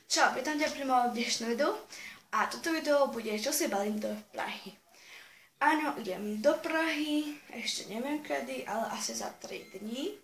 Čau, vítam ťa pri mojom dnešnom videu a toto video bude, čo si balím do Prahy. Áno, idem do Prahy, ešte neviem kedy, ale asi za 3 dní.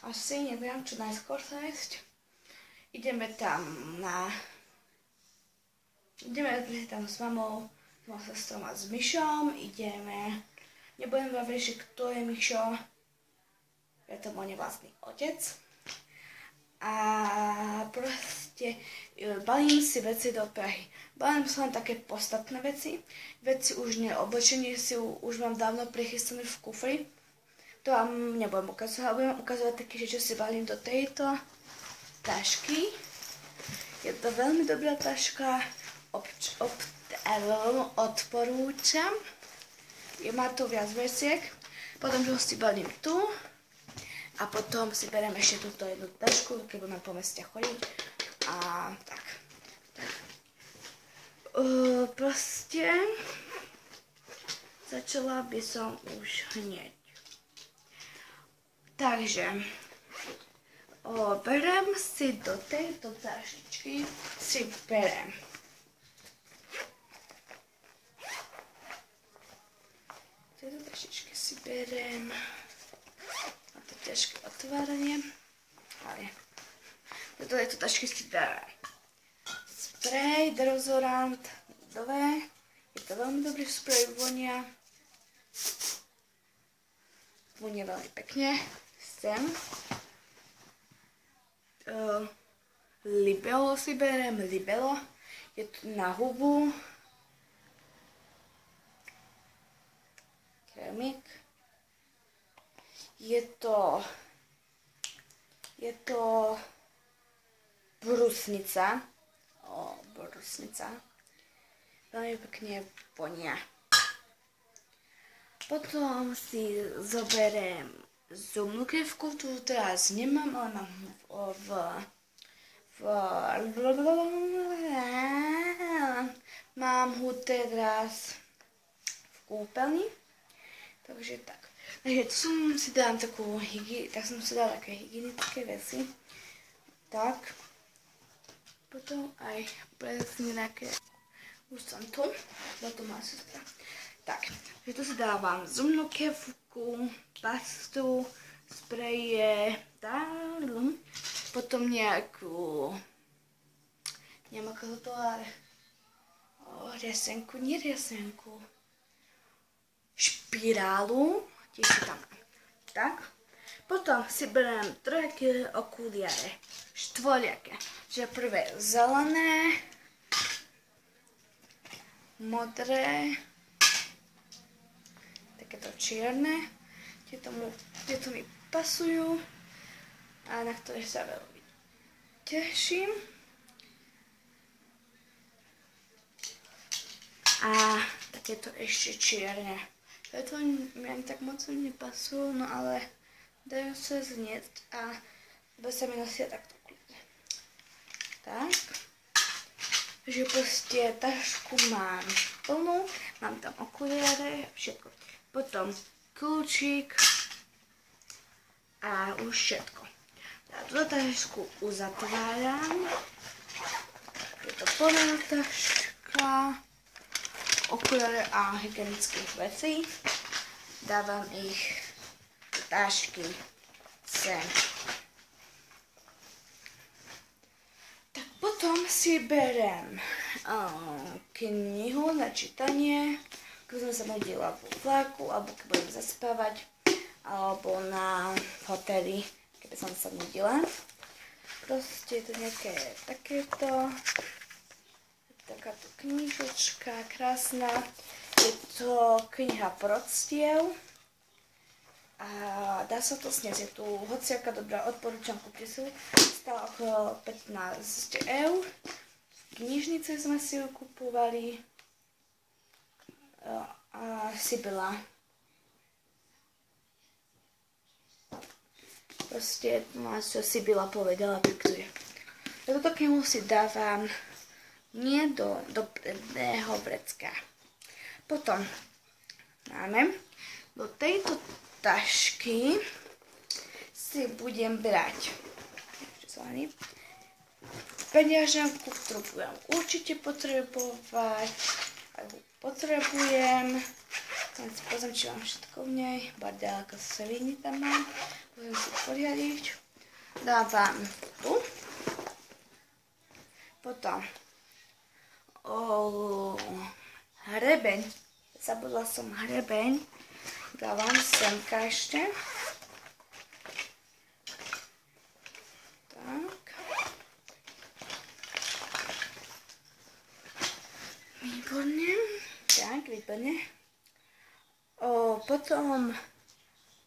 Asi, neviem, čo najskôr sa ísť. Ideme tam s mamou, s mojou sestrou a s Myšom, nebudem vám riešiť, kto je Myšo, je to môj nevlastný otec. A proste balím si veci do Prahy. Balím si len také podstatné veci. Veci už neoblečenie si už mám dávno prichystané v kufri. To vám nebudem ukazovať, ale budem ukazovať také, že čo si balím do tejto tašky. Je to veľmi dobrá taška, odporúčam. Má to viac veciek. Potom, že ho si balím tu. A potom si beriem ešte túto jednu tašku, keď budeme po meste chodiť. A tak. Proste začala by som už hneď. Takže berem si do tejto taštičky ťažké otváranie, ale do tejto tašky si dávam sprej, dezodorant, dole, je to veľmi dobrý sprej, vonia veľmi pekne, sem, Libelo si berem, Libelo, je to na hubu, keramik. Je to brusnica. Brusnica. Veľmi pekne vonia. Potom si zoberiem zubnú krivku, tu teraz nemám, ale mám ho teraz v kúpeľni. Takže tak. Takže tu som si dala také hygienické veci. Tak. Potom aj presne nejaké, už som tu, to má sestra. Tak, takže tu si dávam zubnú krivku, pastu, spreje, potom nejakú, neviem ako to ale, špirálu, tiež si tam tak. Potom si beriem trojaké okuliare, štvoriaké, že prvé zelené, modré, takéto čierne, tieto mi pasujú a na ktoré sa veľmi teším. A takéto ešte čierne. To mi ani tak moc nepasujú, no ale dajú sa zniesť a sa mi nosia takto kľudne. Tak. Takže proste tašku mám plnú, mám tam okuliare, všetko. Potom kľúčik a už všetko. Túto tašku uzatváram. Je to plná taška. Okuliare a hygienických vecí. Dávam ich do tašky sem. Tak potom si berem knihu na čítanie, keď som sa modlila vo vlaku, alebo keď budem zaspávať, alebo na hoteli, keby som sa nudila. Proste je to nejaké takéto. Takáto knižočka krásna, je to kniha Proctiev a dá sa to sniesť, je tu hociaká dobrá, odporúčam, kúpte si ju, stála okolo 15 €, v knižnici sme si ju kupovali a Sibila. Proste má čo Sibila povedala, diktuje. Toto knihu si dávam nie do predného vrecka. Potom máme do tejto tašky si budem brať peňaženku, ktorú budem určite potrebovať. Potrebujem. Pozriem, či mám všetko v nej. Bardálka svini tam mám. Budem si poriadiť. Dávam tu. Potom hrebeň. Zabudla som hrebeň. Dávam semka ešte. Tak. Výborne. Tak, výborne. Potom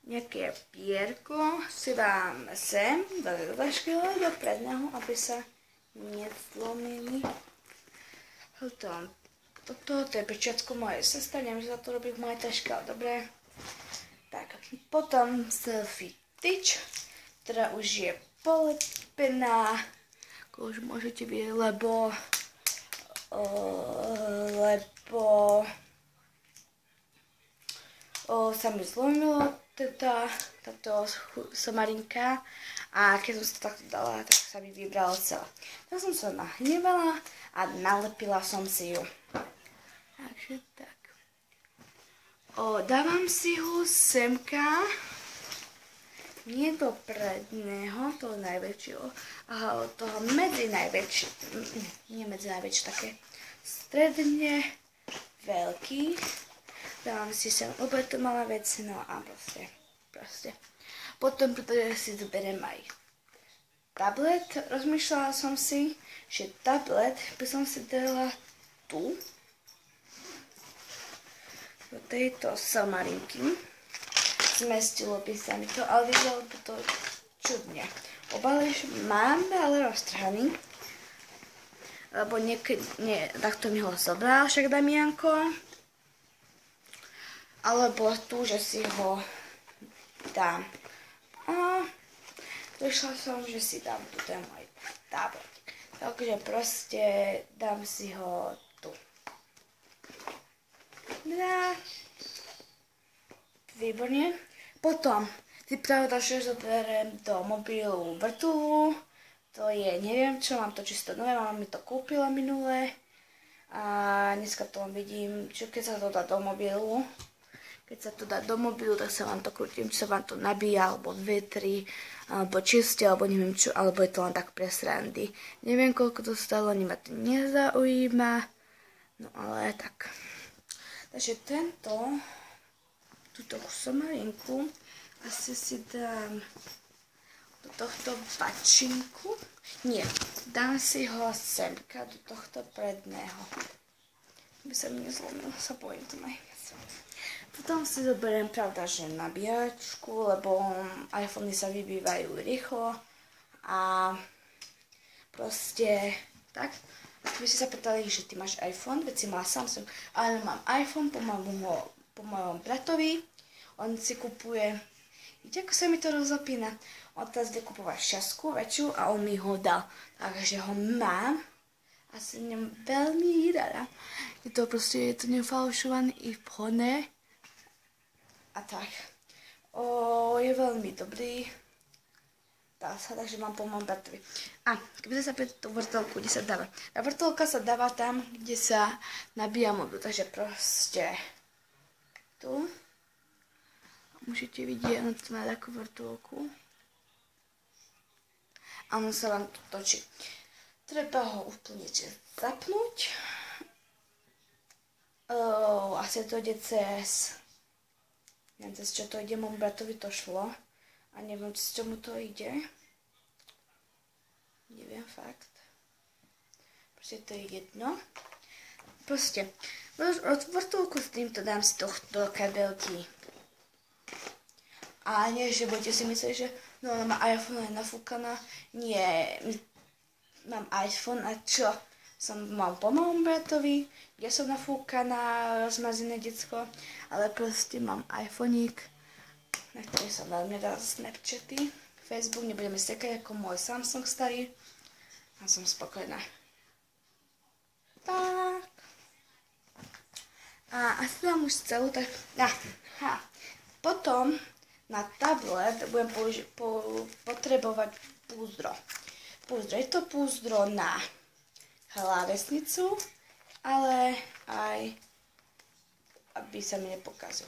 nejaké pierko si dám sem, do taškyho, do predného, aby sa nezlomili. Toto je pečiatko mojej sestry, neviem, že sa to robí v mojej taške, ale dobre. Tak, potom selfie tyč, ktorá už je polepená, ako už môžete vidieť, lebo sa mi zlomilo táto somarinka a keď som sa to takto dala, tak sa mi vybrala celá. Tak som sa nahnevala a nalepila som si ju. Takže tak. Dávam si ho semka, nie do predného, toho najväčšieho, ale toho medzi najväčšie, nie medzi najväčšie, také stredne veľký. Dávam si sem, lebo je to malá vec, no a proste. Potom, pretože si zoberiem aj tablet, rozmýšľala som si, že tablet by som si dala tu, do tejto somarinky. Zmestilo by sa mi to, ale vyzeralo by to čudne. Obališ mám, ale roztrhaný, lebo takto mi ho zobral však Damianko. Alebo tu, že si ho dám. A došla som, že si dám tu ten môj tablet. Takže proste dám si ho tu. Výborne. Potom si pravda, že zoberiem do mobilu vrtulu. To je, neviem čo, mám to čisto nové, mama mi to kúpila minule. A dneska to vidím, čo keď sa to dá do mobilu. Keď sa to dá do mobilu, tak sa vám to krútim, či sa vám to nabíja, alebo vetri, alebo čistie, alebo neviem čo, alebo je to len tak pre srandy. Neviem, koľko to stalo, ani ma to nezaujíma, no ale tak. Takže túto somarinku asi si dám do tohto bačinku. Nie, dám si ho semka do tohto predného. Aby sa mi nezlomil, sa bojím to najviac. Potom si zoberiem, pravda, že nabíjačku, lebo iPhony sa vybývajú rýchlo a proste tak. Vy ste sa pýtali, že ty máš iPhone, veď si mala Samsung, ale mám iPhone po mojom bratovi, on si kupuje, vidíte, ako sa mi to rozopína, on teraz ide kupovať šťastku väčšiu a on mi ho dal, takže ho mám a som ňom veľmi rada. Je to proste, je to nefalšovaný i vhodné. A tak. Je veľmi dobrý. Dá sa, takže mám po mojom bratovi. A keby sa pýtať tú vrtolku, kde sa dáva. Tá vrtolka sa dáva tam, kde sa nabíja mobil. Takže proste tu. Môžete vidieť, ono tu má takú vrtolku. A ono sa vám tu točí. Treba ho úplne zapnúť. Asi to ide cez... Neviem, cez čo to ide, môjmu bratovi to šlo. A neviem, z čomu to ide. Neviem, fakt. Proste to je jedno. Proste, vrtulku s týmto dám si do kabelky. A nie, že budete si myslieť, že no, ona má iPhone, je nafúkaná. Nie, mám iPhone a čo? Mám po mojom bratovi, ja som nafúkaná, rozmazené decko, ale proste mám iPhoneík, na ktorý som veľmi rád Snapchaty, Facebook, nebudeme sekať ako môj Samsung starý a som spokojná. Tak. A asi mám už celú, tak... Potom na tablet budem potrebovať púzdro. púzdro. Je to púzdro na klávesnicu, ale aj aby sa mi nepokazil.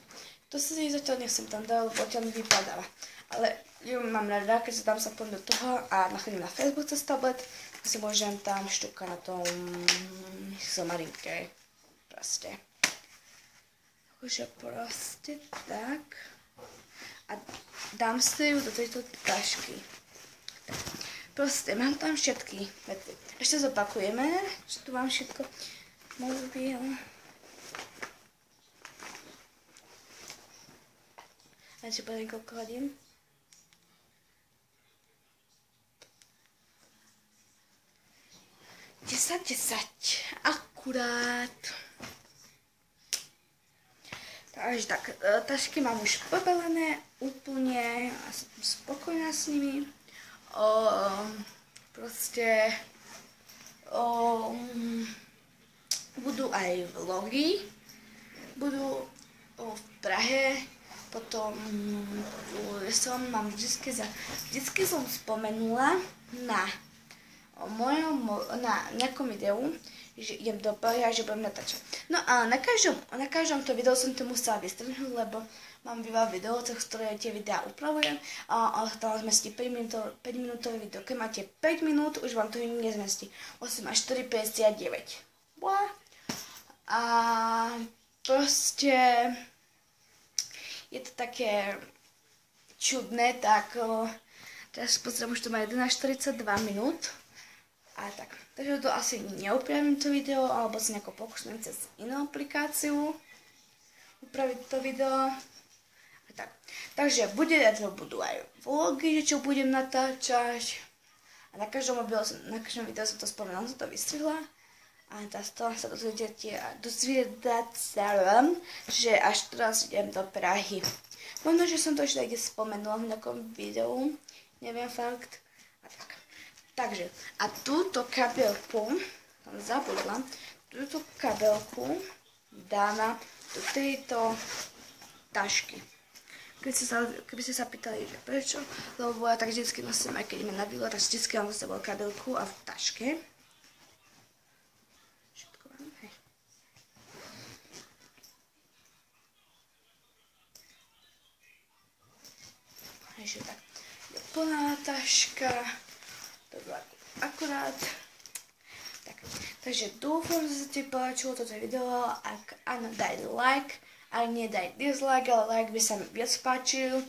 To si zatiaľ nechcem tam dať, lebo ťa mi vypadáva. Ale ju mám rada, keď sa dám sa do toho a nachodím na Facebook cez tablet a si môžem tam štuka na tom somarinke. Proste. Takže proste tak. A dám si ju do tejto tašky. Proste mám tam všetky veci. Ešte zopakujeme, že tu mám všetko. Mobil. A ešte poviem, koľko hodín. Desať. Akurát. Takže tak, tašky mám už pobalené úplne a som spokojná s nimi. Budú aj vlogy, budú v Prahe, potom vždycky som spomenula na nejakom videu, že idem do Prahy a že budem natáčať. No a na každom to video som to musela vystrhnúť, lebo mám veľa videó, cez ktoré tie videá upravujem, ale tam zmestí 5 minútové video. Keď máte 5 minút, už vám to nezmestí. 8 až 4, 59. A proste je to také čudné, tak teraz pozriem, už to má 11:42 minút. A tak, takže to asi neupravím to video, alebo si nejako pokúsim cez inú aplikáciu upraviť to video. A tak. Takže budú aj vlogy, čo budem natáčať. A na každom videu som to spomenula, som to vystrihla. A teraz to sa dozviedať sa, že až teraz idem do Prahy. Možno, že som to ešte niekde spomenula v nejakom videu, neviem fakt. A tak. Takže, a túto kabelku, som zabudla, túto kabelku dáme do tejto tašky. Keby ste sa pýtali, že prečo, lebo ja tak vždycky nosím, aj keď ideme na výlet, tak vždycky mám s sebou kabelku a v taške. Všetko mám, hej. Takže tak, je plná taška. To bolo akurát. Tak, takže dúfam, že sa ti páčilo toto video. Ak áno, daj like. Ak nie, daj dislike, ale like by sa mi viac páčil.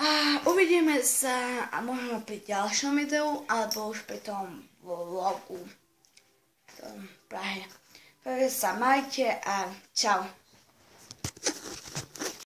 A uvidíme sa a možno pri ďalšom videu, alebo už pri tom vlogu v Prahe. Takže sa majte a čau.